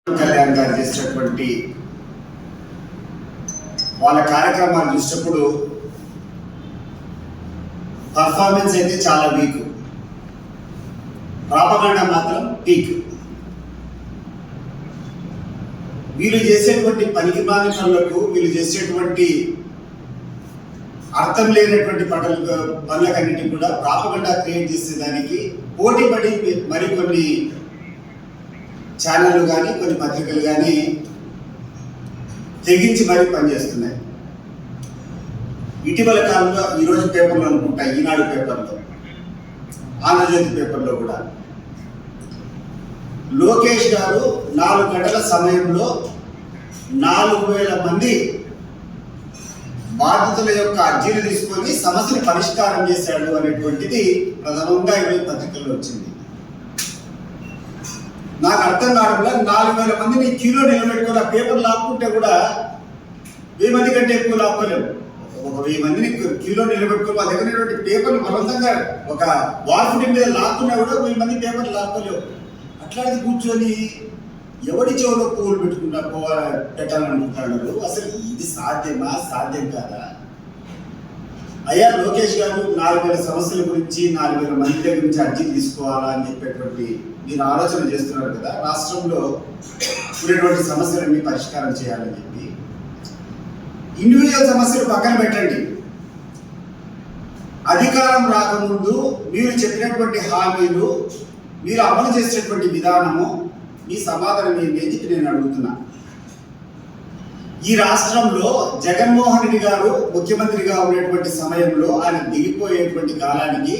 కళ్యాణ్ గారు చేసినటువంటి వాళ్ళ కార్యక్రమాలు చూసినప్పుడు పర్ఫార్మెన్స్ అయితే చాలా వీక్, ప్రాపగండా మాత్రం పీక్. వీళ్ళు చేసేటువంటి పనికిమాలిన పనులకు, వీళ్ళు చేసేటువంటి అర్థం లేనటువంటి పనులకన్నిటికీ కూడా ప్రాపగండా క్రియేట్ చేసేదానికి పోటీ పడి మరికొన్ని ఛానళ్ళు కానీ కొన్ని పత్రికలు కానీ తెగించి మరీ పనిచేస్తున్నాయి. ఇటీవల కాలంలో ఈరోజు పేపర్లో అనుకుంటా, ఈనాడు పేపర్లో, ఆంధ్రజ్యోతి పేపర్లో కూడా లోకేష్ గారు 4 గంటల సమయంలో 4,000 మంది బాధితుల యొక్క అర్జీలు తీసుకొని సమస్యను పరిష్కారం చేశాడు అనేటువంటిది ప్రధానంగా ఈరోజు పత్రికల్లో వచ్చింది. నాకు అర్థం కావడంలో 4,000 మందిని క్యూలో నిలబెట్టుకుని ఆ పేపర్ లాక్కుంటే కూడా 1000 మంది కంటే ఎక్కువ లాక్కోలేము. ఒక 1000 మందిని క్యూలో నిలబెట్టుకుని మా దగ్గర పేపర్లు బలవంతంగా ఒక వాల్ఫుటి మీద లాక్కున్నా కూడా 1000 మంది పేపర్లు లాక్కోలేవు. అట్లాంటిది కూర్చొని ఎవడి చెవులో పువ్వులు పెట్టాలనుకుంటున్నారు. అసలు ఇది సాధ్యమా, సాధ్యం కాదా? అయ్యా లోకేష్ గారు 4,000 సమస్యల గురించి 4,000 మంది దగ్గర నుంచి అర్జీ తీసుకోవాలా అని చెప్పేటువంటి మీరు ఆలోచన చేస్తున్నారు కదా. రాష్ట్రంలో ఉన్నటువంటి సమస్యలన్నీ పరిష్కారం చేయాలని చెప్పి ఇండివిజువల్ సమస్యలు పక్కన పెట్టండి. అధికారం రాకముందు మీరు చెప్పినటువంటి హామీలు, మీరు అమలు చేసేటువంటి విధానము, మీ సమాధానం ఏంటి అని నేను అడుగుతున్నా. ఈ రాష్ట్రంలో జగన్మోహన్ రెడ్డి గారు ముఖ్యమంత్రిగా ఉన్నటువంటి సమయంలో ఆయన దిగిపోయేటువంటి కాలానికి